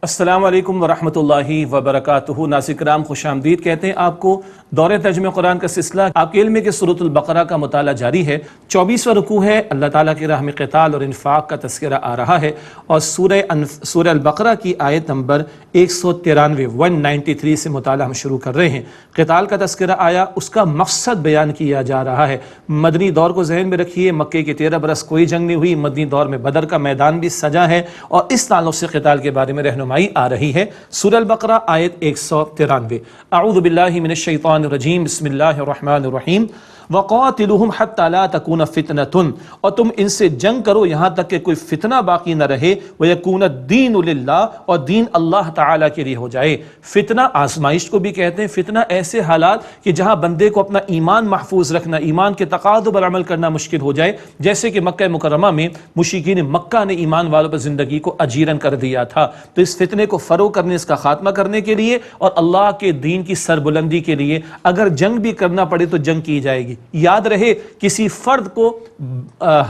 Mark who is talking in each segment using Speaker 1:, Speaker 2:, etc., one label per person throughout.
Speaker 1: السلام علیکم ورحمۃ اللہ وبرکاتہ۔ ناظرین کرام خوش آمدید کہتے ہیں آپ کو۔ دورہ ترجمہ قرآن کا سلسلہ آپ کے علم میں کہ سورۃ البقرہ کا مطالعہ جاری ہے۔ 24واں رکوع ہے، اللہ تعالیٰ کی راہ میں قتال اور انفاق کا تذکرہ آ رہا ہے، اور سورہ البقرہ کی آیت نمبر 193 193 سے مطالعہ ہم شروع کر رہے ہیں۔ قتال کا تذکرہ آیا، اس کا مقصد بیان کیا جا رہا ہے۔ مدنی دور کو ذہن میں رکھیے، مکے کے 13 برس کوئی جنگ نہیں ہوئی، مدنی دور میں بدر کا میدان بھی سجا ہے، اور اس تعلق سے قتال کے بارے میں رہنمائی آ رہی ہے۔ سورہ البقرہ آیت 193۔ اعوذ باللہ من الشیطان الرجیم، بسم اللہ الرحمن الرحیم۔ وَقَاتِلُهُمْ حَتَّى لَا تَكُونَ فِتْنَةٌ، اور تم ان سے جنگ کرو یہاں تک کہ کوئی فتنہ باقی نہ رہے، وَيَكُونَ الدِّينُ لِلَّهِ، اور دین اللہ تعالیٰ کے لیے ہو جائے۔ فتنہ آزمائش کو بھی کہتے ہیں، فتنہ ایسے حالات کہ جہاں بندے کو اپنا ایمان محفوظ رکھنا، ایمان کے تقاضوں پر عمل کرنا مشکل ہو جائے، جیسے کہ مکہ مکرمہ میں مشرکین مکہ نے ایمان والوں پر زندگی کو اجیرن کر دیا تھا۔ تو اس فتنے کو فروغ کرنے، اس کا خاتمہ کرنے کے لیے اور اللہ کے دین کی سربلندی کے لیے اگر جنگ بھی کرنا پڑے تو جنگ کی جائے گی۔ یاد رہے، کسی فرد کو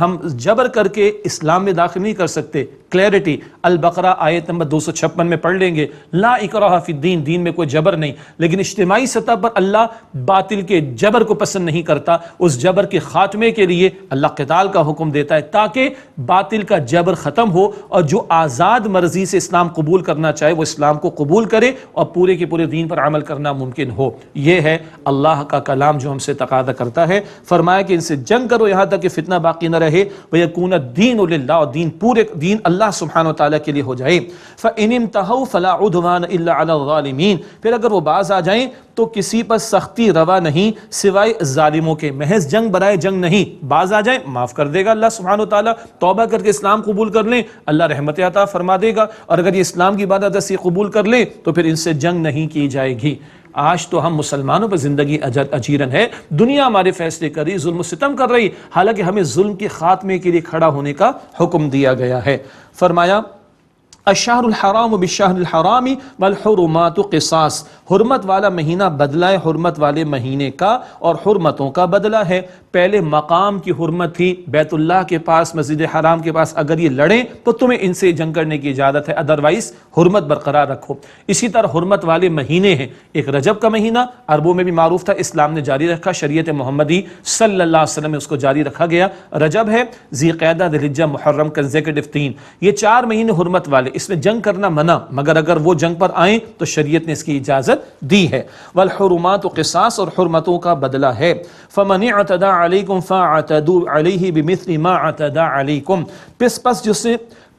Speaker 1: ہم جبر کر کے اسلام میں داخل نہیں کر سکتے۔ کلیئرٹی، البقرہ آیت نمبر 256 میں پڑھ لیں گے، لا اکراہ فی الدین، دین میں کوئی جبر نہیں، لیکن اجتماعی سطح پر اللہ باطل کے جبر کو پسند نہیں کرتا۔ اس جبر کے خاتمے کے لیے اللہ قتال کا حکم دیتا ہے تاکہ باطل کا جبر ختم ہو، اور جو آزاد مرضی سے اسلام قبول کرنا چاہے وہ اسلام کو قبول کرے اور پورے کے پورے دین پر عمل کرنا ممکن ہو۔ یہ ہے اللہ کا کلام جو ہم سے تقاضا کرتا ہے۔ فرمایا کہ ان سے جنگ کرو یہاں تک کہ فتنہ باقی نہ رہے، وَيَكُونَ الدِّينُ لِلَّهِ، اور دین پورے دین اللہ سبحانہ و تعالیٰ کے لیے ہو جائے۔ فَإِنِ انْتَهَوْا فَلَا عُدْوَانَ إِلَّا عَلَى الظَّالِمِينَ، پھر اگر وہ باز آ جائیں تو کسی پر سختی روا نہیں سوائے ظالموں کے۔ محض جنگ برائے جنگ نہیں، باز آ جائیں معاف کر دے گا اللہ سبحانہ و تعالیٰ، توبہ کر کے اسلام قبول کر لیں اللہ رحمت عطا فرما دے گا، اور اگر یہ اسلام کی عبادت سے قبول کر لیں تو پھر ان سے جنگ نہیں کی جائے گی۔ آج تو ہم مسلمانوں پر زندگی اجیرن ہے، دنیا ہمارے فیصلے کر رہی، ظلم و ستم کر رہی، حالانکہ ہمیں ظلم کے خاتمے کے لیے کھڑا ہونے کا حکم دیا گیا ہے۔ فرمایا الشہر الحرام بالشہر الحرام والحرمات قصاص، حرمت والا مہینہ بدلہ ہے حرمت والے مہینے کا، اور حرمتوں کا بدلہ ہے۔ پہلے مقام کی حرمت تھی، بیت اللہ کے پاس، مسجد حرام کے پاس اگر یہ لڑیں تو تمہیں ان سے جنگ کرنے کی اجازت ہے، ادروائز حرمت برقرار رکھو۔ اسی طرح حرمت والے مہینے ہیں، ایک رجب کا مہینہ عربوں میں بھی معروف تھا، اسلام نے جاری رکھا، شریعت محمدی صلی اللہ علیہ وسلم میں اس کو جاری رکھا گیا۔ رجب ہے، ذی قعدہ، ذی الحجہ، محرم، کنزیکٹو 3، یہ 4 مہینے حرمت والے، اس میں جنگ کرنا منع، مگر اگر وہ جنگ پر آئیں تو شریعت نے اس کی اجازت دی ہے۔ والحرمات قصاص، اور حرمتوں کا بدلہ ہے۔ فمن اعتدى علیکم فاعتدوا علیہ بمثل ما اعتدى علیکم،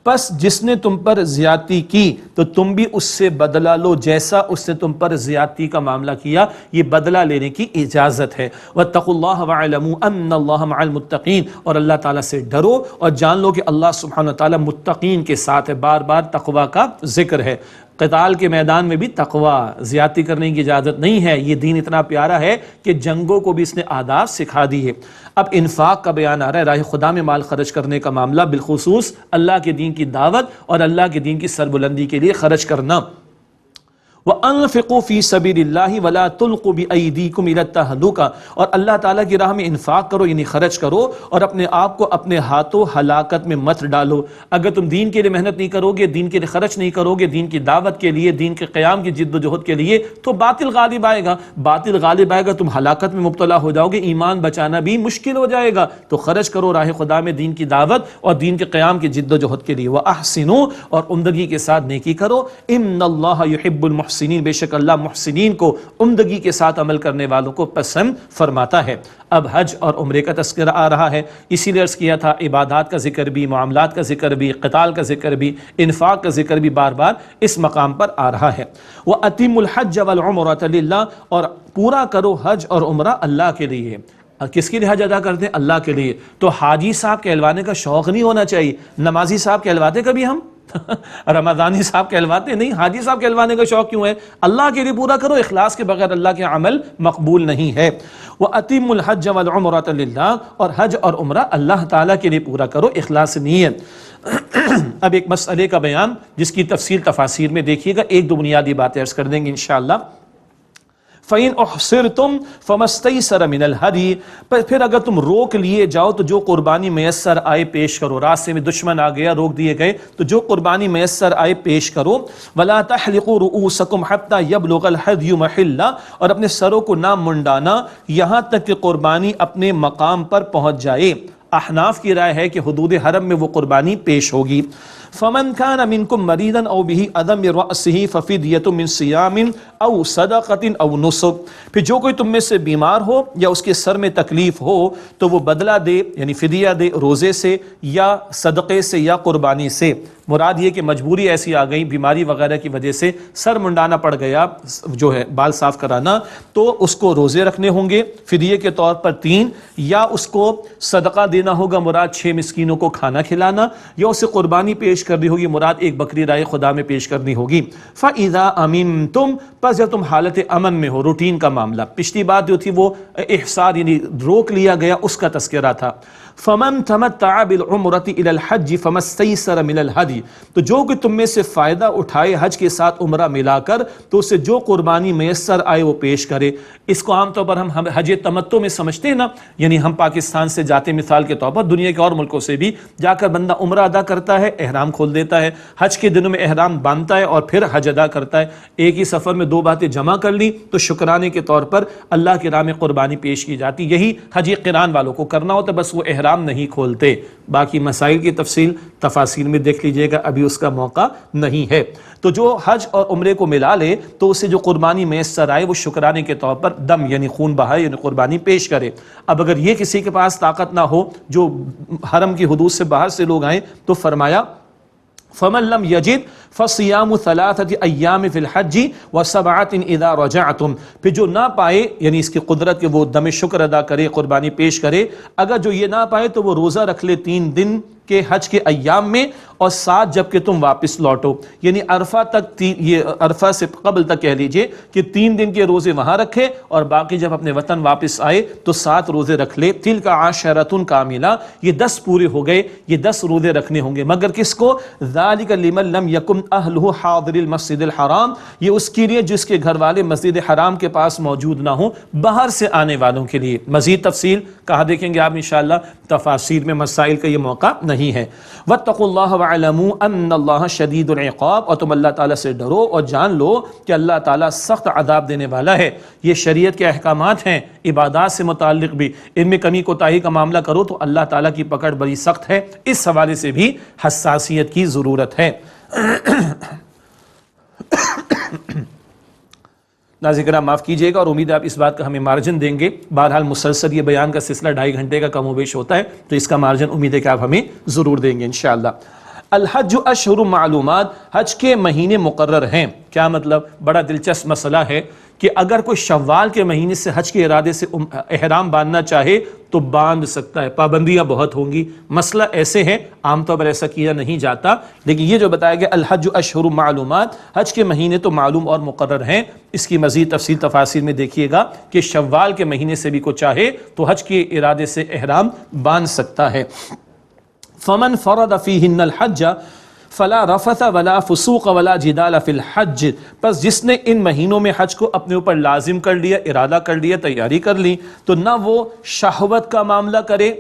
Speaker 1: پس جس نے تم پر زیادتی کی تو تم بھی اس سے بدلہ لو جیسا اس نے تم پر زیادتی کا معاملہ کیا، یہ بدلہ لینے کی اجازت ہے۔ واتقوا اللہ واعلموا ان اللہ مع المتقین، اور اللہ تعالیٰ سے ڈرو اور جان لو کہ اللہ سبحانہ و تعالیٰ متقین کے ساتھ ہے۔ بار بار تقوی کا ذکر ہے۔ قتال کے میدان میں بھی تقوی، زیادتی کرنے کی اجازت نہیں ہے۔ یہ دین اتنا پیارا ہے کہ جنگوں کو بھی اس نے آداب سکھا دی ہے۔ اب انفاق کا بیان آ رہا ہے، راہ خدا میں مال خرچ کرنے کا معاملہ، بالخصوص اللہ کے دین کی دعوت اور اللہ کے دین کی سربلندی کے لیے خرچ کرنا۔ وَأَنفِقُوا فِي سَبِيلِ اللَّهِ وَلَا تُلْقُوا بِأَيْدِيكُمْ إِلَى التَّهْلُكَةِ، اور اللہ تعالیٰ کی راہ میں انفاق کرو، یعنی خرچ کرو، اور اپنے آپ کو اپنے ہاتھوں ہلاکت میں مت ڈالو۔ اگر تم دین کے لیے محنت نہیں کرو گے، دین کے لیے خرچ نہیں کرو گے، دین کی دعوت کے لیے، دین کے قیام کی جد و جہد کے لیے، تو باطل غالب آئے گا، باطل غالب آئے گا، تم ہلاکت میں مبتلا ہو جاؤ گے، ایمان بچانا بھی مشکل ہو جائے گا۔ تو خرچ کرو راہ خدا میں دین کی دعوت اور دین کے قیام کی جد و جہد کے لیے۔ وَأَحْسِنُوا، اور عمدگی کے ساتھ نیکی کرو، إِنَّ اللَّهَ يُحِبُّ الْمُحْسِنِينَ، بے شک اللہ محسنین کو، عمدگی کے ساتھ عمل کرنے والوں کو پسند فرماتا ہے۔ اب حج اور عمرے کا تذکرہ آ رہا ہے، اسی لیے عرض کیا تھا عبادات کا ذکر بھی، معاملات کا ذکر بھی، قتال کا ذکر بھی، انفاق کا ذکر بھی بار بار اس مقام پر آ رہا ہے۔ وَأَتِمُّوا الْحَجَّ وَالْعُمْرَةَ لِلَّهِ، اور پورا کرو حج اور عمرہ اللہ کے لیے۔ کس کے لیے حج ادا کرتے ہیں؟ اللہ کے لیے۔ تو حاجی صاحب کہلوانے کا شوق نہیں ہونا چاہیے، نمازی صاحب کہلواتے کبھی ہم رمضانی صاحب کہلواتے نہیں، حاجی صاحب کہلوانے کا شوق کیوں ہے؟ اللہ کے لیے پورا کرو، اخلاص کے بغیر اللہ کے عمل مقبول نہیں ہے۔ وَأَتِمُّوا الْحَجَّ وَالْعُمْرَةَ لِلَّهِ، اور حج اور عمرہ اللہ تعالیٰ کے لیے پورا کرو، اخلاص نیت۔ اب ایک مسئلے کا بیان جس کی تفصیل تفاسیر میں دیکھیے گا، ایک دو بنیادی باتیں عرض کر دیں گے انشاءاللہ۔ فَإِنْ أُحْصِرْتُمْ فَمَا اسْتَيْسَرَ مِنَ الْهَدْيِ، پھر اگر تم روک لیے جاؤ تو جو قربانی میسر آئے پیش کرو. راستے میں دشمن آ گیا، روک دیے گئے تو جو قربانی میسر آئے پیش کرو. وَلَا تَحْلِقُوا رُؤُوسَكُمْ حَتَّى يَبْلُغَ الْهَدْيُ مَحِلَّهُ، اور اپنے سروں کو نہ منڈانا یہاں تک کہ قربانی اپنے مقام پر پہنچ جائے. احناف کی رائے ہے کہ حدود حرم میں وہ قربانی پیش ہوگی. فمن كان منكم مريضا او به اذى من راسه ففدية من صيام او صدقة او نسك، پھر جو کوئی تم میں سے بیمار ہو یا اس کے سر میں تکلیف ہو تو وہ بدلہ دے، یعنی فدیہ دے روزے سے یا صدقے سے یا قربانی سے. مراد یہ کہ مجبوری ایسی آ گئی، بیماری وغیرہ کی وجہ سے سر منڈانا پڑ گیا، جو ہے بال صاف کرانا، تو اس کو روزے رکھنے ہوں گے فدیے کے طور پر 3، یا اس کو صدقہ دینا ہوگا، مراد 6 مسکینوں کو کھانا کھلانا، یا اسے قربانی پیش کرنی ہوگی، مراد ایک بکری رائے خدا میں پیش کرنی ہوگی. فَإِذَا أَمِنْتُمْ، پس جب تم حالت امن میں ہو، روٹین کا معاملہ. پچھلی بات جو تھی وہ احصار یعنی روک لیا گیا، اس کا تذکرہ تھا. فَمَن تَمَتَّعَ بِالْعُمْرَةِ إِلَى الْحَجِّ فَمَا اسْتَيْسَرَ مِنَ الْهَدْيِ، تو جو کہ تم میں سے فائدہ اٹھائے حج کے ساتھ عمرہ ملا کر تو اسے جو قربانی میسر آئے وہ پیش کرے. اس کو عام طور پر ہم حج تمتع میں سمجھتے ہیں نا، یعنی ہم پاکستان سے جاتے مثال کے طور پر، دنیا کے اور ملکوں سے بھی جا کر بندہ عمرہ ادا کرتا ہے، احرام کھول دیتا ہے، حج کے دنوں میں احرام باندھتا ہے اور پھر حج ادا کرتا ہے. ایک ہی سفر میں 2 باتیں جمع کر لی تو شکرانے کے طور پر اللہ کی راہ میں قربانی پیش کی جاتی. یہی حج قران والوں کو کرنا ہوتا ہے، بس وہ احرام نہیں کھولتے. باقی مسائل کی تفصیل تفاسیر میں دیکھ لیجئے گا، ابھی اس کا موقع نہیں ہے. تو جو حج اور عمرے کو ملا لے تو اسے جو قربانی میسر آئے وہ شکرانے کے طور پر دم یعنی خون بہائے، یعنی قربانی پیش کرے. اب اگر یہ کسی کے پاس طاقت نہ ہو، جو حرم کی حدود سے باہر سے لوگ آئیں، تو فرمایا فَمَن لَّمْ يَجِدْ فَصِيَامُ 3 أَيَّامٍ فِي الْحَجِّ و7 إِذَا رَجَعْتُمْ، پھر جو نہ پائے یعنی اس کی قدرت کہ وہ دم شکر ادا کرے، قربانی پیش کرے، اگر جو یہ نہ پائے تو وہ روزہ رکھ لے 3 دن کے حج کے ایام میں اور 7 جب کہ تم واپس لوٹو، یعنی عرفہ تک، یہ عرفہ سے قبل تک کہہ لیجئے کہ 3 دن کے روزے وہاں رکھے اور باقی جب اپنے وطن واپس آئے تو 7 روزے رکھ لے. تِلْكَ عَشَرَةٌ کاملہ، یہ 10 پورے ہو گئے، یہ 10 روزے رکھنے ہوں گے. مگر کس کو؟ ذَلِكَ لِمَن لَّمْ يَكُنْ أَهْلُهُ حَاضِرِ الْمَسْجِدِ الْحَرَامِ، یہ اس کے لیے جس کے گھر والے مسجد حرام کے پاس موجود نہ ہوں، باہر سے آنے والوں کے لیے. مزید تفصیل کہاں دیکھیں گے آپ انشاءاللہ، تفاسیر میں مسائل کا یہ موقع نہیں ہے. وَاتَّقُوا اللَّهَ وَاعْلَمُوا أَنَّ اللَّهَ شَدِيدُ الْعِقَابِ، اور تم اللہ تعالیٰ سے ڈرو اور جان لو کہ اللہ تعالیٰ سخت عذاب دینے والا ہے. یہ شریعت کے احکامات ہیں، عبادات سے متعلق بھی، ان میں کمی کوتاہی کا معاملہ کرو تو اللہ تعالیٰ کی پکڑ بڑی سخت ہے. اس حوالے سے بھی حساسیت کی ضرورت ہے. ناظرین کرام معاف کیجیے گا، اور امید ہے آپ اس بات کا ہمیں مارجن دیں گے. بہرحال مسلسل یہ بیان کا سلسلہ 2.5 گھنٹے کا کم و بیش ہوتا ہے، تو اس کا مارجن امید ہے کہ آپ ہمیں ضرور دیں گے انشاءاللہ. الحج اشہر معلومات، حج کے مہینے مقرر ہیں. کیا مطلب؟ بڑا دلچسپ مسئلہ ہے کہ اگر کوئی شوال کے مہینے سے حج کے ارادے سے احرام باندھنا چاہے تو باندھ سکتا ہے. پابندیاں بہت ہوں گی، مسئلہ ایسے ہیں، عام طور پر ایسا کیا نہیں جاتا، لیکن یہ جو بتایا گیا الحج اشہر معلومات، حج کے مہینے تو معلوم اور مقرر ہیں. اس کی مزید تفصیل تفاسیر میں دیکھیے گا کہ شوال کے مہینے سے بھی کوئی چاہے تو حج کے ارادے سے احرام باندھ سکتا ہے. فمن فرض فیہن الحج فلا رفث ولا فسوق ولا جدال فی الحج، پس جس نے ان مہینوں میں حج کو اپنے اوپر لازم کر لیا، ارادہ کر لیا، تیاری کر لی، تو نہ وہ شہوت کا معاملہ کرے.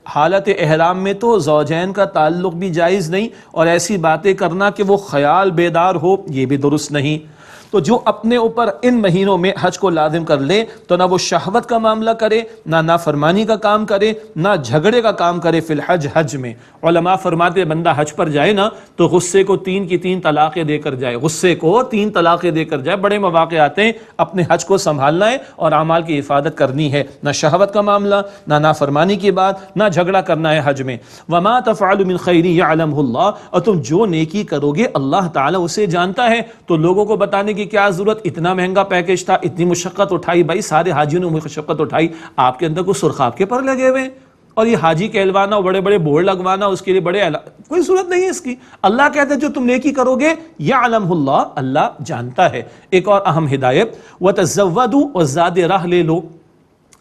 Speaker 1: حالت احرام میں تو زوجین کا تعلق بھی جائز نہیں، اور ایسی باتیں کرنا کہ وہ خیال بیدار ہو یہ بھی درست نہیں. تو جو اپنے اوپر ان مہینوں میں حج کو لازم کر لے تو نہ وہ شہوت کا معاملہ کرے، نہ نافرمانی کا کام کرے، نہ جھگڑے کا کام کرے. فی الحج، حج میں علماء فرماتے بندہ حج پر جائے نا تو غصے کو 3 کی 3 طلاقیں دے کر جائے، غصے کو 3 طلاقیں دے کر جائے. بڑے مواقع آتے ہیں، اپنے حج کو سنبھالنا ہے اور اعمال کی حفاظت کرنی ہے، نہ شہوت کا معاملہ، نہ نافرمانی کی بات، نہ جھگڑا کرنا ہے حج میں. وما تفعل من خیر یعلمہ اللہ، اور تم جو نیکی کرو گے اللہ تعالیٰ اسے جانتا ہے. تو لوگوں کو بتانے کی کیا ضرورت؟ اتنا مہنگا پیکج تھا، اتنی مشقت اٹھائی، بھائی سارے حاجیوں نے مشقت اٹھائی، آپ کے اندر کوئی سرخاب کے پر لگے ہوئے اور یہ حاجی کہلوانا اور بڑے بڑے بورڈ لگوانا، اس کے لیے بڑے کوئی ضرورت نہیں ہے اس کی. اللہ کہتے ہیں جو تم نیکی کرو گے یعلمہ اللہ، اللہ جانتا ہے. ایک اور اہم ہدایت، وتزودوا، اور زاد راہ لے لو.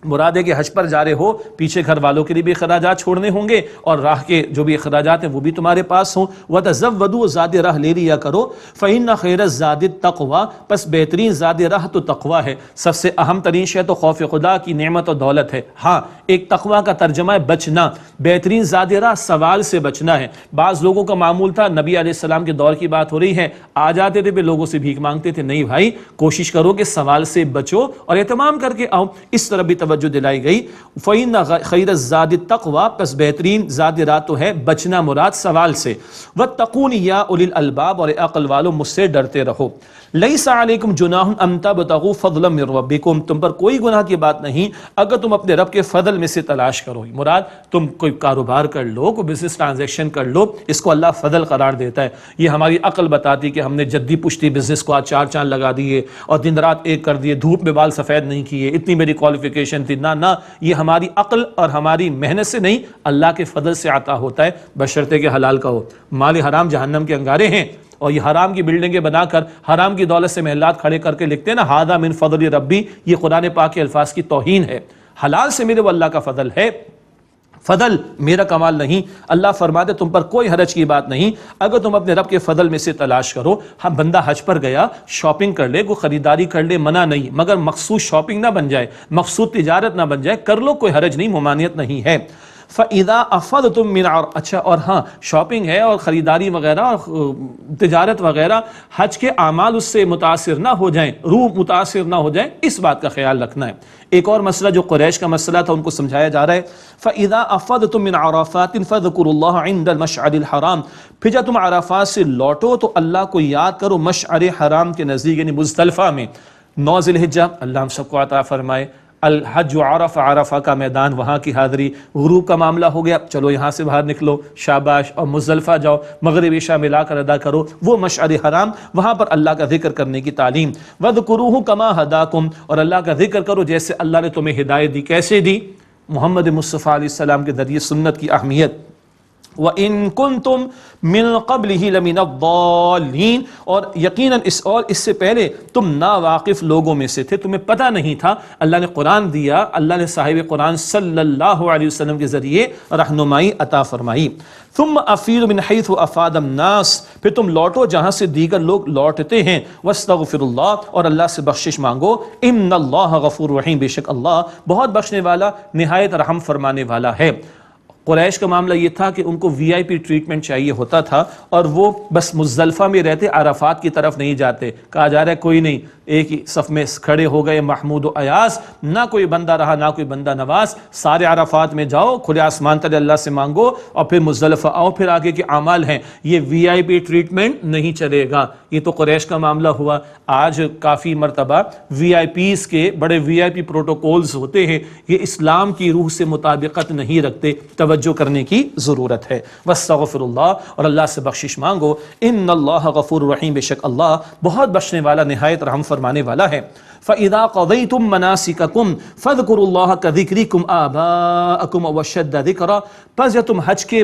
Speaker 1: مراد ہے کہ حج پر جا رہے ہو، پیچھے گھر والوں کے لیے بھی اخراجات چھوڑنے ہوں گے اور راہ کے جو بھی اخراجات ہیں وہ بھی تمہارے پاس ہوں۔ وَتَزَوَّدُوا، زاد راہ لے لیا کرو۔ فَإِنَّ خَيْرَ الزَّادِ التَّقْوَىٰ، پس بہترین زاد راہ تو تقوی ہے، سب سے اہم ترین شے تو خوف خدا کی نعمت و دولت ہے۔ ہاں، ایک تقوی کا ترجمہ ہے بچنا، بہترین زاد راہ سوال سے بچنا ہے۔ بعض لوگوں کا معمول تھا، نبی علیہ السلام کے دور کی بات ہو رہی ہے، آ جاتے تھے پھر لوگوں سے بھیک مانگتے تھے۔ نہیں بھائی، کوشش کرو کہ سوال سے بچو اور اہتمام کر کے آؤ، اس طرح بھی توجہ دلائی گئی۔ فَإِنَّ خَيْرَ الزَّادِ التَّقْوَىٰ، پس بہترین زاد راہ تو ہے بچنا، مراد سوال سے۔ وَاتَّقُونِ يَا أُولِي الْأَلْبَابِ، اور عقل والوں مجھ سے ڈرتے رہو۔ لَيْسَ عَلَيْكُمْ جُنَاحٌ أَن تَبْتَغُوا فَضْلًا مِّن رَّبِّكُمْ، تم پر کوئی گناہ کی بات نہیں اگر تم اپنے رب کے فضل میں سے تلاش کرو۔ مراد تم کوئی کاروبار کر لو، کوئی بزنس ٹرانزیکشن کر لو، اس کو اللہ فضل قرار دیتا ہے۔ یہ ہماری عقل بتاتی کہ ہم نے جدی پشتی بزنس کو آج 4 چاند لگا دیے اور دن رات ایک کر دیے، دھوپ میں بال سفید نہیں کیے، اتنی میری کوالیفیکیشن تھی۔ نہ، یہ ہماری عقل اور ہماری محنت سے نہیں، اللہ کے فضل سے عطا ہوتا ہے، بشرطے کہ حلال کا ہو۔ مال حرام جہنم کے انگارے ہیں، اور یہ حرام کی بلڈنگیں بنا کر حرام کی دولت سے محلات کھڑے کر کے لکھتے ہیں نا، ہذا من فضل ربی، یہ قرآن پاک کے الفاظ کی توہین ہے۔ حلال سے میرے وہ اللہ کا فضل ہے، فضل میرا کمال نہیں۔ اللہ فرماتے تم پر کوئی حرج کی بات نہیں اگر تم اپنے رب کے فضل میں سے تلاش کرو۔ ہاں، بندہ حج پر گیا، شاپنگ کر لے، کوئی خریداری کر لے، منع نہیں، مگر مقصود شاپنگ نہ بن جائے، مقصود تجارت نہ بن جائے، کر لو، کوئی حرج نہیں، ممانعت نہیں ہے۔ فَإِذَا أَفَضْتُم مِّنْ اچھا، اور ہاں، شاپنگ ہے اور خریداری وغیرہ اور تجارت وغیرہ، حج کے اعمال اس سے متاثر نہ ہو جائیں، روح متاثر نہ ہو جائیں، اس بات کا خیال رکھنا ہے۔ ایک اور مسئلہ جو قریش کا مسئلہ تھا ان کو سمجھایا جا رہا ہے، فَإِذَا أَفَضْتُم مِّنْ عَرَفَاتٍ فَاذْكُرُوا اللَّهَ عِندَ الْمَشْعَرِ الْحَرَامِ، پھر جب تم عرفات سے لوٹو تو اللہ کو یاد کرو مشعر حرام کے نزدیک، یعنی مزدلفہ میں۔ 9 ذی الحجہ، اللہ ہم سب کو عطا فرمائے، الحج عرفہ، عرفہ کا میدان، وہاں کی حاضری، غروب کا معاملہ ہو گیا، چلو یہاں سے باہر نکلو، شاباش، اور مزدلفہ جاؤ، مغرب عشاء ملا کر ادا کرو، وہ مشعر حرام، وہاں پر اللہ کا ذکر کرنے کی تعلیم۔ وَاذْكُرُوهُ كَمَا هَدَاكُمْ، اور اللہ کا ذکر کرو جیسے اللہ نے تمہیں ہدایت دی۔ کیسے دی؟ محمد مصطفیٰ علیہ السلام کے ذریعے، سنت کی اہمیت۔ وَإِن كُنتُم مِّن قَبْلِهِ لَمِنَ الضَّالِّينَ، اور یقیناً اس سے پہلے تم ناواقف لوگوں میں سے تھے، تمہیں پتہ نہیں تھا۔ اللہ نے قرآن دیا، اللہ نے صاحب قرآن صلی اللہ علیہ وسلم کے ذریعے رہنمائی عطا فرمائی۔ ثم افیضوا من حیث افاض الناس، پھر تم لوٹو جہاں سے دیگر لوگ لوٹتے ہیں۔ واستغفروا اللہ، اور اللہ سے بخشش مانگو۔ ان اللہ غفور رحیم، بے شک اللہ بہت بخشنے والا، نہایت رحم فرمانے والا ہے۔ قریش کا معاملہ یہ تھا کہ ان کو وی آئی پی ٹریٹمنٹ چاہیے ہوتا تھا، اور وہ بس مزدلفہ میں رہتے، عرفات کی طرف نہیں جاتے۔ کہا جا رہا ہے کوئی نہیں، ایک ہی صف میں کھڑے ہو گئے محمود و ایاز، نہ کوئی بندہ رہا نہ کوئی بندہ نواز، سارے عرفات میں جاؤ، کھلے آسمان تلے اللہ سے مانگو، اور پھر مزدلفہ آؤ، پھر آگے کے اعمال ہیں۔ یہ وی آئی پی ٹریٹمنٹ نہیں چلے گا۔ یہ تو قریش کا معاملہ ہوا۔ آج کافی مرتبہ وی آئی پیز کے بڑے وی آئی پی پروٹوکولز ہوتے ہیں، یہ اسلام کی روح سے مطابقت نہیں رکھتے، توجہ کرنے کی ضرورت ہے۔ واستغفر اللہ، اور اللہ سے بخشش مانگو۔ ان اللہ غفور رحیم، بے شک اللہ بہت بخشنے والا، نہایت رحم فرمانے والا ہے۔ فَإِذَا قَضَيْتُم مَّنَاسِكَكُمْ فَاذْكُرُوا اللَّهَ كَذِكْرِكُمْ آبَاءَكُمْ أَوْ أَشَدَّ ذِكْرًا، پس جب تم حج کے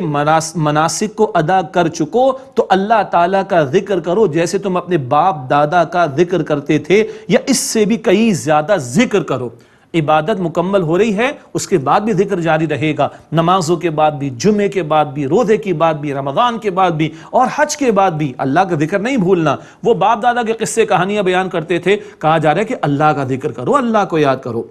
Speaker 1: مناسک کو ادا کر چکو تو اللہ تعالیٰ کا ذکر کرو جیسے تم اپنے باپ دادا کا ذکر کرتے تھے، یا اس سے بھی کئی زیادہ ذکر کرو۔ عبادت مکمل ہو رہی ہے، اس کے بعد بھی ذکر جاری رہے گا، نمازوں کے بعد بھی، جمعے کے بعد بھی، روزے کے بعد بھی، رمضان کے بعد بھی، اور حج کے بعد بھی اللہ کا ذکر نہیں بھولنا۔ وہ باپ دادا کے قصے کہانیاں بیان کرتے تھے، کہا جا رہا ہے کہ اللہ کا ذکر کرو، اللہ کو یاد کرو۔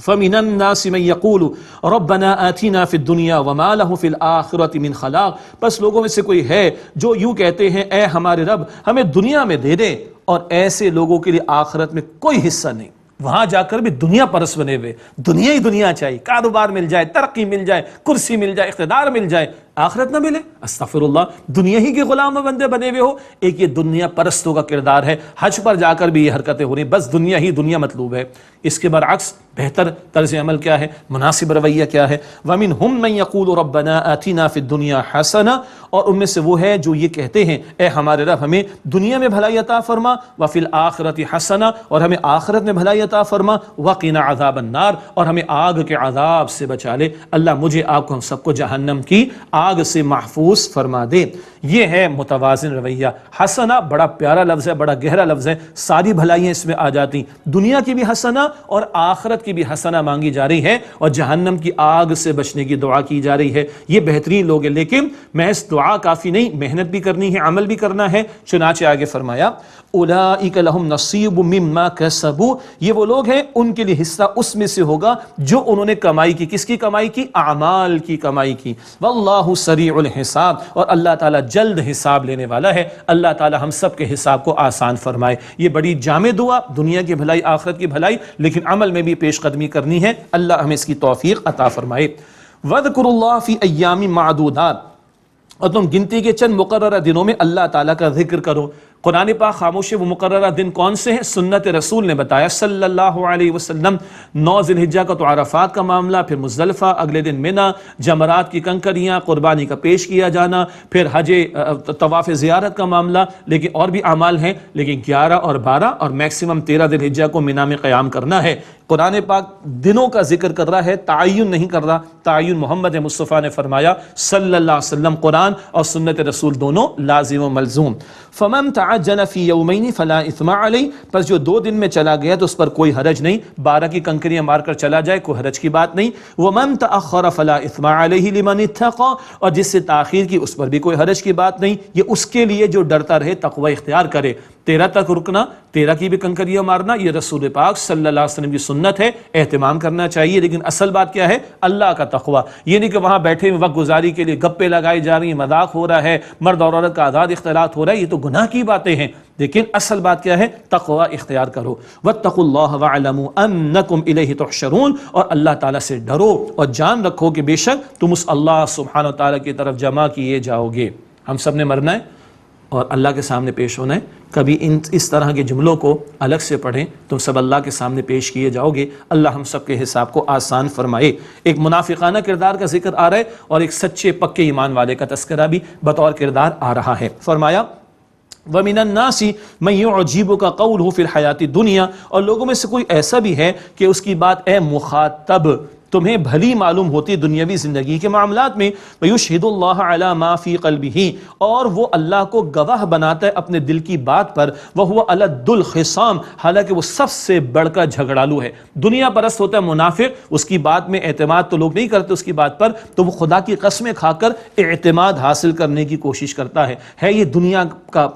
Speaker 1: فَمِنَ النَّاسِ مَن يَقُولُ رَبَّنَا آتِنَا فِي الدُّنْيَا وَمَا لَهُ فِي الْآخِرَةِ مِنْ خَلَاقٍ، بس لوگوں میں سے کوئی ہے جو یوں کہتے ہیں، اے ہمارے رب ہمیں دنیا میں دے دے، اور ایسے لوگوں کے لیے آخرت میں کوئی حصہ نہیں۔ وہاں جا کر بھی دنیا پرست بنے ہوئے، دنیا ہی دنیا چاہیے، کاروبار مل جائے، ترقی مل جائے، کرسی مل جائے، اقتدار مل جائے، آخرت نہ ملے، استغفر اللہ، دنیا ہی کے غلام و بندے بنے ہوئے ہو۔ ایک یہ دنیا پرستوں کا کردار ہے، حج پر جا کر بھی یہ حرکتیں ہو رہی ہیں، بس دنیا ہی دنیا مطلوب ہے۔ اس کے برعکس بہتر طرز عمل کیا ہے، مناسب رویہ کیا ہے؟ وَمِنْهُمْ مَن يَقُولُ رَبَّنَا آتِنَا فِي الدُّنْيَا حَسَنَةً، اور ان میں سے وہ ہے جو یہ کہتے ہیں، اے ہمارے رب ہمیں دنیا میں بھلائی عطا فرما، وَفِي الْآخِرَةِ حَسَنَةً، اور ہمیں آخرت میں بھلائی عطا فرما، وَقِنَا عَذَابَ النَّارِ، اور ہمیں آگ کے عذاب سے بچا لے۔ اللہ مجھے آپ کو، ہم سب کو جہنم کی آگ سے محفوظ فرما دے۔ یہ ہے متوازن رویہ۔ حسنہ بڑا پیارا لفظ ہے، بڑا گہرا لفظ ہے، ساری بھلائیاں اس میں آ جاتی، دنیا کی بھی حسنہ اور آخرت کی بھی حسنہ مانگی جا رہی ہے، اور جہنم کی آگ سے بچنے کی دعا کی جا رہی ہے۔ یہ بہترین لوگ ہیں، لیکن محض دعا کافی نہیں، محنت بھی کرنی ہے، عمل بھی کرنا ہے۔ چنانچہ آگے فرمایا اولئک لہم نصیب مما کسبوا، یہ وہ لوگ ہیں ان کے لیے حصہ اس میں سے ہوگا جو انہوں نے کمائی کی۔ کس کی کمائی کی؟ اعمال کی کمائی کی۔ واللہ سریع الحساب، اور اللہ تعالیٰ جلد حساب لینے والا ہے۔ اللہ تعالیٰ ہم سب کے حساب کو آسان فرمائے۔ یہ بڑی جامع دعا، دنیا کی بھلائی آخرت کی بھلائی، لیکن عمل میں بھی پیش قدمی کرنی ہے۔ اللہ ہمیں اس کی توفیق عطا فرمائے۔ وَاذْكُرُوا اللَّهَ فِي أَيَّامٍ مَّعْدُودَاتٍ، اور تم گنتی کے چند مقررہ دنوں میں اللہ تعالیٰ کا ذکر کرو۔ قرآن پاک خاموش ہے، وہ مقررہ دن کون سے ہیں؟ سنت رسول نے بتایا صلی اللہ علیہ وسلم۔ 9 ذی الحجہ کا تو عرفات کا معاملہ، پھر مزدلفہ، اگلے دن منی، جمرات کی کنکریاں، قربانی کا پیش کیا جانا، پھر حج طواف زیارت کا معاملہ، لیکن اور بھی اعمال ہیں، لیکن 11 اور 12 اور میکسیمم 13 ذی الحجہ کو منی میں قیام کرنا ہے۔ قرآن پاک دنوں کا ذکر کر رہا ہے، تعین نہیں کر رہا۔ تعین محمد مصطفیٰ نے فرمایا صلی اللہ علیہ وسلم، قرآن اور سنت رسول دونوں لازم و ملزوم۔ فمن تعجل فی یومین فلا اثم علیہ، پس جو 2 دن میں چلا گیا تو اس پر کوئی حرج نہیں، 12 کی کنکریاں مار کر چلا جائے کوئی حرج کی بات نہیں۔ ومن تأخر فلا اثم علیہ لمن اتقى، اور جس سے تاخیر کی اس پر بھی کوئی حرج کی بات نہیں، یہ اس کے لیے جو ڈرتا رہے، تقوی اختیار کرے۔ 13 تک رکنا، 13 کی بھی کنکریاں مارنا، یہ رسول پاک صلی اللہ علیہ وسلم کی سنت ہے، اہتمام کرنا چاہیے، لیکن اصل بات کیا ہے؟ اللہ کا تقوی۔ یہ نہیں کہ وہاں بیٹھے ہوئے وقت گزاری کے لیے گپے لگائی جا رہی ہیں، مذاق ہو رہا ہے، مرد اور عورت کا آزاد اختلاط ہو رہا ہے، یہ تو گناہ کی باتیں ہیں، لیکن اصل بات کیا ہے؟ تقوی اختیار کرو۔ واتقوا اللہ واعلموا انکم الیہ تحشرون، اور اللہ تعالیٰ سے ڈرو اور جان رکھو کہ بے شک تم اس اللہ سبحانہ وتعالیٰ کی طرف جمع کیے جاؤ گے۔ ہم سب نے مرنا ہے اور اللہ کے سامنے پیش ہونا ہے۔ کبھی اس طرح کے جملوں کو الگ سے پڑھیں، تم سب اللہ کے سامنے پیش کیے جاؤ گے، اللہ ہم سب کے حساب کو آسان فرمائے۔ ایک منافقانہ کردار کا ذکر آ رہا ہے اور ایک سچے پکے ایمان والے کا تذکرہ بھی بطور کردار آ رہا ہے۔ فرمایا وَمِنَ النَّاسِ مَن يُعْجِبُكَ قَوْلُهُ فِي الْحَيَاةِ الدُّنْيَا، اور لوگوں میں سے کوئی ایسا بھی ہے کہ اس کی بات اے مخاطب تمہیں بھلی معلوم ہوتی دنیاوی زندگی کے معاملات میں، وَيُشْهِدُ اللَّهَ عَلَى مَا فِي قَلْبِهِ، اور وہ اللہ کو گواہ بناتا ہے اپنے دل کی بات پر، وَهُوَ أَلَدُّ الْخِصَامِ، حالانکہ وہ سب سے بڑھ کر جھگڑالو ہے۔ دنیا پرست ہوتا ہے منافق، اس کی بات میں اعتماد تو لوگ نہیں کرتے اس کی بات پر، تو وہ خدا کی قسمیں کھا کر اعتماد حاصل کرنے کی کوشش کرتا ہے یہ دنیا کا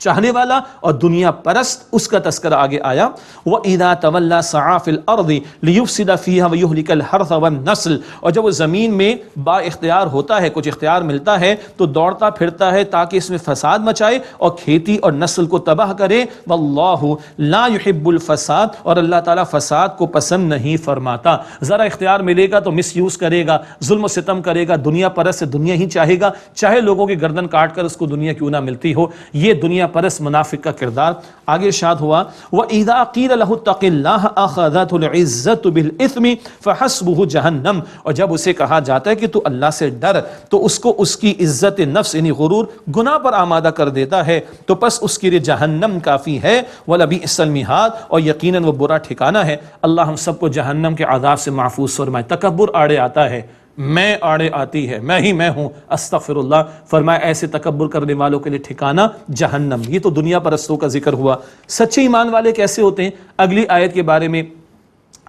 Speaker 1: چاہنے والا اور دنیا پرست، اس کا تذکرہ آگے آیا۔ وَإِذَا تَوَلَّى سَعَى فِي الْأَرْضِ لِيُفْسِدَ فِيهَا وَيُهْلِكَ الْحَرْثَ وَالنَّسْلَ، اور جب وہ زمین میں با اختیار ہوتا ہے، کچھ اختیار ملتا ہے تو دوڑتا پھرتا ہے تاکہ اس میں فساد مچائے اور کھیتی اور نسل کو تباہ کرے۔ وَاللَّهُ لَا يُحِبُّ الْفَسَاد، اور اللہ تعالیٰ فساد کو پسند نہیں فرماتا۔ ذرا اختیار ملے گا تو مس یوز کرے گا، ظلم و ستم کرے گا، دنیا پرست سے دنیا ہی چاہے گا، چاہے لوگوں کی گردن کاٹ کر اس کو دنیا کیوں نہ ملتی ہو۔ یہ دنیا پرست منافق کا کردار۔ آگے ارشاد ہوا وَإِذَا قِيلَ لَهُ اتَّقِ اللَّهَ أَخَذَتْهُ الْعِزَّةُ بِالْإِثْمِ فَحَسْبُهُ جَهَنَّمُ، اور جب اسے کہا جاتا ہے کہ تو اللہ سے ڈر تو اس کو اس کی عزت نفس یعنی غرور گناہ پر آمادہ کر دیتا ہے، تو پس اس کے لیے جہنم کافی ہے۔ وَلَبِئْسَ الْمِہَادُ، اور یقیناً وہ برا ٹھکانہ ہے۔ اللہ ہم سب کو جہنم کے عذاب سے محفوظ فرمائے۔ تکبر آڑے آتا ہے، میں آڑے آتی ہے، میں ہی میں ہوں، استغفر اللہ، فرمایا ایسے تکبر کرنے والوں کے لیے ٹھکانہ جہنم۔ یہ تو دنیا پرستوں کا ذکر ہوا۔ سچے ایمان والے کیسے ہوتے ہیں؟ اگلی آیت کے بارے میں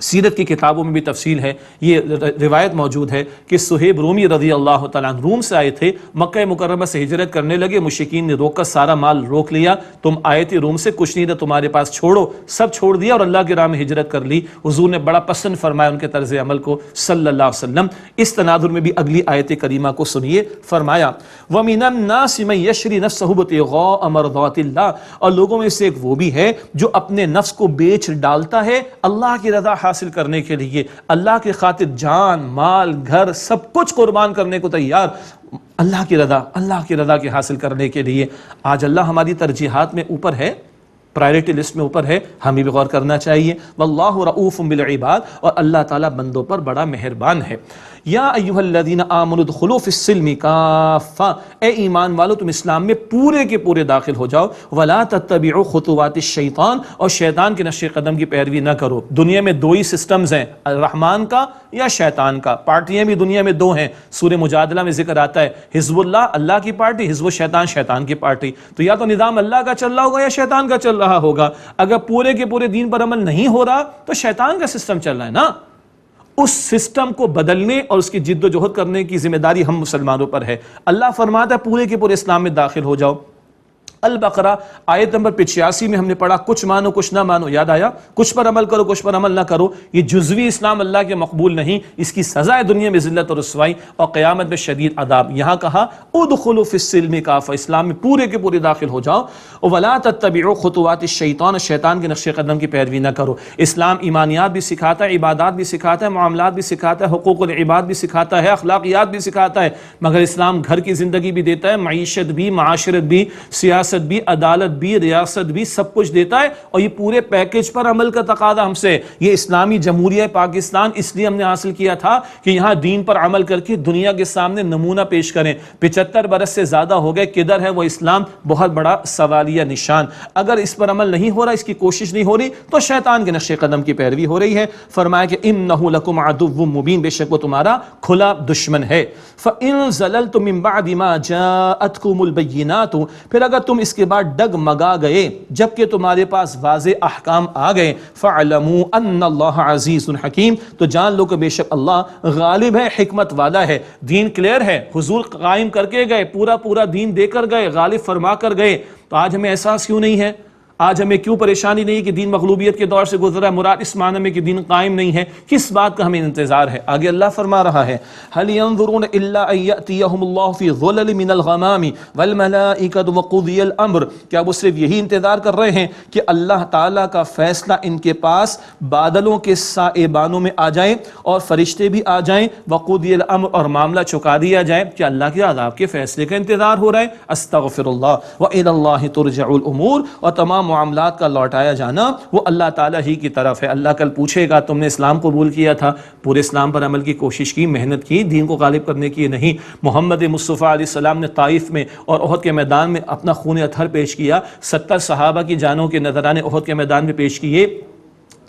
Speaker 1: سیرت کی کتابوں میں بھی تفصیل ہے، یہ روایت موجود ہے کہ صہیب رومی رضی اللہ تعالیٰ عنہ روم سے آئے تھے، مکہ مکرمہ سے ہجرت کرنے لگے، مشرکین نے روک کر سارا مال روک لیا، تم آئے تھے روم سے، کچھ نہیں تھا تمہارے پاس، چھوڑو، سب چھوڑ دیا اور اللہ کی راہ میں ہجرت کر لی۔ حضور نے بڑا پسند فرمایا ان کے طرز عمل کو صلی اللہ علیہ وسلم۔ اس تناظر میں بھی اگلی آیت کریمہ کو سنیے، فرمایا وَمِنَ النَّاسِ مَن يَشْرِي نَفْسَهُ ابْتِغَاءَ مَرْضَاتِ اللَّهِ، اور لوگوں میں سے ایک وہ بھی ہے جو اپنے نفس کو بیچ ڈالتا ہے اللہ کی رضا حاصل کرنے کے لیے، اللہ کی خاطر جان مال گھر سب کچھ قربان کرنے کو تیار، اللہ کی رضا کے حاصل کرنے کے لیے۔ آج اللہ ہماری ترجیحات میں اوپر ہے، پرائرٹی لسٹ میں اوپر ہے، ہمیں بھی غور کرنا چاہیے۔ واللہ رؤوف بالعباد، اور اللہ تعالیٰ بندوں پر بڑا مہربان ہے۔ یا ایھا الذین آمنوا ادخلوا فی السلم کافہ، اے ایمان والو تم اسلام میں پورے کے پورے داخل ہو جاؤ۔ ولا تتبعوا خطوات الشیطان، اور شیطان کے نقش قدم کی پیروی نہ کرو۔ دنیا میں 2 ہی سسٹمز ہیں، الرحمن کا یا شیطان کا۔ پارٹیاں بھی دنیا میں دو ہیں، سورہ مجادلہ میں ذکر آتا ہے، حزب اللہ اللہ کی پارٹی، حزب الشیطان شیطان کی پارٹی۔ تو یا تو نظام اللہ کا چل رہا ہوگا یا شیطان کا چل رہا ہوگا۔ اگر پورے کے پورے دین پر عمل نہیں ہو رہا تو شیطان کا سسٹم چل رہا ہے نا۔ اس سسٹم کو بدلنے اور اس کی جد و جہد کرنے کی ذمہ داری ہم مسلمانوں پر ہے۔ اللہ فرماتا ہے پورے کے پورے اسلام میں داخل ہو جاؤ۔ البقرہ آیت نمبر 85 میں ہم نے پڑھا کچھ مانو کچھ نہ مانو، یاد آیا؟ کچھ پر عمل کرو کچھ پر عمل نہ کرو، یہ جزوی اسلام اللہ کے مقبول نہیں، اس کی سزا ہے دنیا میں ذلت اور رسوائی اور قیامت میں شدید عذاب۔ یہاں کہا ادخلوا فی السلم کافہ، اسلام میں پورے کے پورے داخل ہو جاؤ۔ ولا تتبعوا خطوات الشیطان، شیطان کے نقش قدم کی پیروی نہ کرو۔ اسلام ایمانیات بھی سکھاتا ہے، عبادات بھی سکھاتا ہے، معاملات بھی سکھاتا ہے، حقوق العباد بھی سکھاتا ہے، اخلاقیات بھی سکھاتا ہے، مگر اسلام گھر کی زندگی بھی دیتا ہے، معیشت بھی، معاشرت بھی، سیاست بھی، عدالت بھی، ریاست بھی، سب کچھ دیتا ہے، اور یہ پورے پیکج پر عمل کا تقاضا ہم سے۔ یہ اسلامی جمہوریہ پاکستان اس لیے ہم نے حاصل کیا تھا کہ یہاں دین پر عمل کر کے دنیا کے سامنے نمونہ پیش کریں۔ 75 برس سے زیادہ ہو گئے، کدھر ہے وہ اسلام؟ بہت بڑا سوالیہ نشان۔ اگر اس پر عمل نہیں ہو رہا، اس کی کوشش نہیں ہو رہی، تو شیطان کے نقش قدم کی پیروی ہو رہی ہے۔ فرمایا کہ انہ لکم عدو مبین، بے شک وہ تمہارا کھلا دشمن ہے۔ فَإِن زَلَلْتُم مِّن بَعْدِ مَا جَاءَتْكُمُ الْبَيِّنَاتُ، پھر اگر تم اس کے بعد ڈگمگا گئے جبکہ تمہارے پاس واضح احکام آ گئے، فَاعْلَمُوا أَنَّ اللَّهَ عَزِيزٌ حَكِيمٌ، تو جان لو کہ بے شک اللہ غالب ہے، حکمت والا ہے۔ دین کلیئر ہے، حضور قائم کر کے گئے، پورا دین دے کر گئے، غالب فرما کر گئے، تو آج ہمیں احساس کیوں نہیں ہے؟ آج ہمیں کیوں پریشانی نہیں کہ دین مغلوبیت کے دور سے گزرا ہے؟ مراد اس معنی میں کہ دین قائم نہیں ہے، کس بات کا ہمیں انتظار ہے؟ آگے اللہ فرما رہا ہے هل ينظرون الا ان ياتيهم الله في ظلل من الغمام والملائكه وقضي الامر، کیا وہ صرف یہی انتظار کر رہے ہیں کہ اللہ تعالیٰ کا فیصلہ ان کے پاس بادلوں کے سائبانوں میں آ جائے اور فرشتے بھی آ جائیں، وقضي الامر، اور معاملہ چکا دیا جائے؟ کہ اللہ کے عذاب کے فیصلے کا انتظار ہو رہا ہے؟ استغفر اللہ، والى الله ترجع الامور، اور تمام معاملات کا لوٹایا جانا وہ اللہ تعالیٰ ہی کی طرف ہے۔ اللہ کل پوچھے گا تم نے اسلام قبول کیا تھا، پورے اسلام پر عمل کی کوشش کی، محنت کی، دین کو غالب کرنے کی نہیں؟ محمد مصطفیٰ علیہ السلام نے طائف میں اور احد کے میدان میں اپنا خون اطہر پیش کیا، 70 صحابہ کی جانوں کے نذرانے احد کے میدان میں پیش کیے،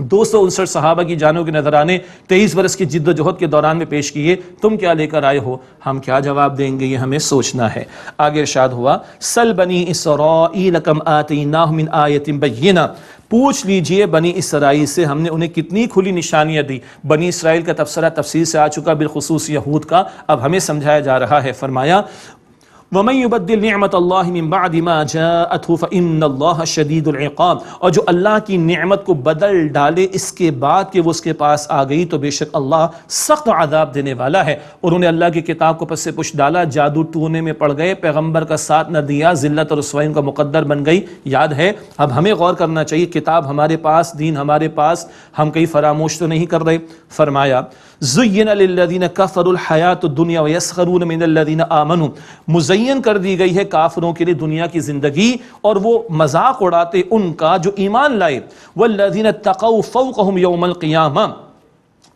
Speaker 1: 259 صحابہ کی جانوں کے نذرانے 23 برس کی جد و جہد کے دوران میں پیش کیے، تم کیا لے کر آئے ہو؟ ہم کیا جواب دیں گے؟ یہ ہمیں سوچنا ہے۔ آگے ارشاد ہوا سل بنی اسرائیل کم آتیناہم من آیت بینہ، پوچھ لیجئے بنی اسرائیل سے ہم نے انہیں کتنی کھلی نشانیاں دی۔ بنی اسرائیل کا تبصرہ تفصیل سے آ چکا، بالخصوص یہود کا، اب ہمیں سمجھایا جا رہا ہے۔ فرمایا وَمَن يُبَدِّلْ نِعْمَةَ اللَّهِ مِن بَعْدِ مَا جَاءَتْهُ فَإِنَّ اللَّهَ شَدِيدُ الْعِقَابِ، اور جو اللہ کی نعمت کو بدل ڈالے اس کے بعد کہ وہ اس کے پاس آ گئی، تو بے شک اللہ سخت عذاب دینے والا ہے۔ انہوں نے اللہ کی کتاب کو پس سے پش ڈالا، جادو ٹونے میں پڑ گئے، پیغمبر کا ساتھ نہ دیا، ذلت اور رسوائی ان کا مقدر بن گئی۔ یاد ہے، اب ہمیں غور کرنا چاہیے، کتاب ہمارے پاس، دین ہمارے پاس، ہم کہیں فراموش تو نہیں کر رہے۔ فرمایا زُيِّنَ لِلَّذِينَ كَفَرُوا الْحَيَاةُ الدُّنْيَا وَيَسْخَرُونَ مِنَ الَّذِينَ آمَنُوا، مزین کر دی گئی ہے کافروں کے لیے دنیا کی زندگی، اور وہ مذاق اڑاتے ان کا جو ایمان لائے۔ وَالَّذِينَ اتَّقَوْا فَوْقَهُمْ يَوْمَ الْقِيَامَةِ،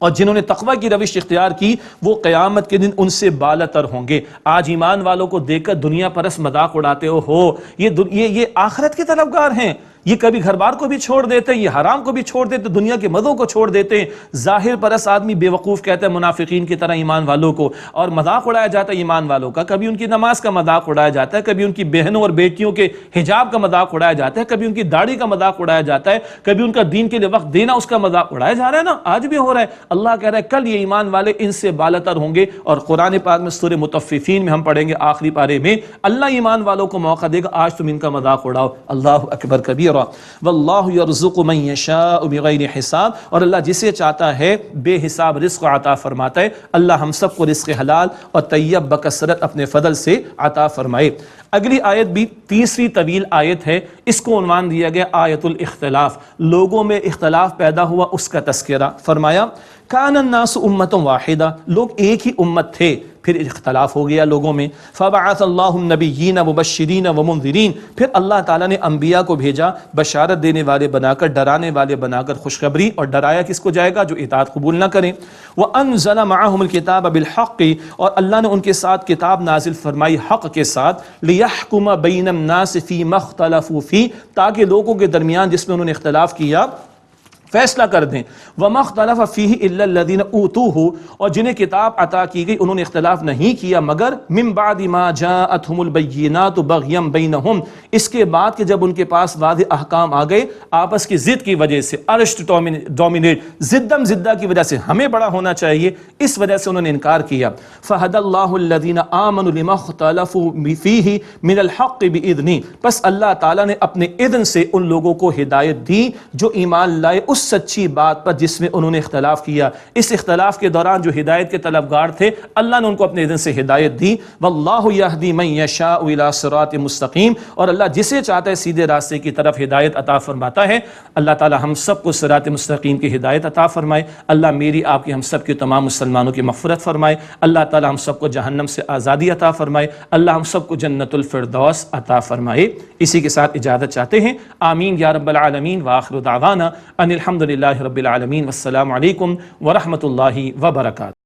Speaker 1: اور جنہوں نے تقوی کی روش اختیار کی وہ قیامت کے دن ان سے بالاتر ہوں گے۔ آج ایمان والوں کو دیکھ کر دنیا پرست مذاق اڑاتے ہو، یہ آخرت کے طلبگار ہیں، یہ کبھی گھر بار کو بھی چھوڑ دیتے ہیں، یہ حرام کو بھی چھوڑ دیتے، دنیا کے مزوں کو چھوڑ دیتے ہیں۔ ظاہر پرست آدمی بے وقوف کہتا ہے منافقین کی طرح ایمان والوں کو، اور مذاق اڑایا جاتا ہے ایمان والوں کا۔ کبھی ان کی نماز کا مذاق اڑایا جاتا ہے، کبھی ان کی بہنوں اور بیٹیوں کے حجاب کا مذاق اڑایا جاتا ہے، کبھی ان کی داڑھی کا مذاق اڑایا جاتا ہے، کبھی ان کا دین کے لیے وقت دینا اس کا مذاق اڑایا جا رہا ہے نا، آج بھی ہو رہا ہے۔ اللہ کہہ رہا ہے کل یہ ایمان والے ان سے بالاتر ہوں گے، اور قرآن پاک میں سورہ مطففین میں ہم پڑھیں گے آخری پارے میں، اللہ ایمان والوں کو موقع دے گا آج تم ان کا مذاق اڑاؤ۔ اللہ اکبر کبیرہ، واللہ یرزق من یشاء بغیر حساب، اور اللہ جسے چاہتا ہے بے حساب رزق عطا فرماتا ہے۔ اللہ ہم سب کو رزق حلال اور طیب بکثرت اپنے فضل سے عطا فرمائے۔ اگلی آیت بھی تیسری طویل آیت ہے، اس کو عنوان دیا گیا آیت الاختلاف، لوگوں میں اختلاف پیدا ہوا اس کا تذکرہ۔ فرمایا کان الناس امۃ واحدہ، لوگ ایک ہی امت تھے، پھر اختلاف ہو گیا لوگوں میں۔ فبعث اللہ النبیین مبشرین ومنذرین، پھر اللہ تعالیٰ نے انبیاء کو بھیجا بشارت دینے والے بنا کر، ڈرانے والے بنا کر، خوشخبری، اور ڈرایا کس کو جائے گا؟ جو اطاعت قبول نہ کریں۔ وانزل معهم الکتاب بالحق، اور اللہ نے ان کے ساتھ کتاب نازل فرمائی حق کے ساتھ، لیحکم بین الناس فیما اختلفوا فیہ، تاکہ لوگوں کے درمیان جس میں انہوں نے اختلاف کیا فیصلہ کر دیں. وَمَا اخْتَلَفَ فِيهِ إِلَّا الَّذِينَ أُوتُوهُ، اور جنہیں کتاب عطا کی گئی انہوں نے اختلاف نہیں کیا مگر مِن بَعْدِ مَا جَاءَتْهُمُ الْبَيِّنَاتُ بَغْيًا بَيْنَهُمْ، اس کے بعد کہ جب ان کے پاس واضح احکام آ گئے آپس کی ضد کی وجہ سے، ارشٹ ڈومینیٹ، زدم زدہ کی وجہ سے، ہمیں بڑا ہونا چاہیے، اس وجہ سے انہوں نے انکار کیا. فَهَدَى اللَّهُ الَّذِينَ آمَنُوا لِمَا اخْتَلَفُوا فِيهِ مِنَ الْحَقِّ بِإِذْنِهِ، پس اللہ تعالیٰ نے اپنے اذن سے ان لوگوں کو ہدایت دی جو ایمان لائے اس سچی بات پر جس میں انہوں نے اختلاف کیا. اس اختلاف کے دوران جو ہدایت کے طلبگار تھے اللہ نے ان کو اپنے اذن سے ہدایت دی. واللہ یہدی من یشاء الی صراط مستقیم، اور اللہ جسے چاہتا ہے سیدھے راستے کی طرف ہدایت عطا فرماتا ہے. اللہ تعالی ہم سب کو صراط مستقیم کی ہدایت عطا فرمائے. اللہ میری آپ کی ہم سب کے تمام مسلمانوں کی مغفرت فرمائے. اللہ تعالی ہم سب کو جہنم سے آزادی عطا فرمائے. اللہ ہم سب کو جنت الفردوس عطا فرمائے. اسی کے ساتھ اجازت چاہتے ہیں. آمین یا رب العالمین. وآخر دعوانا ان الحمد للہ رب العالمین. والسلام علیکم ورحمۃ اللہ وبرکاتہ.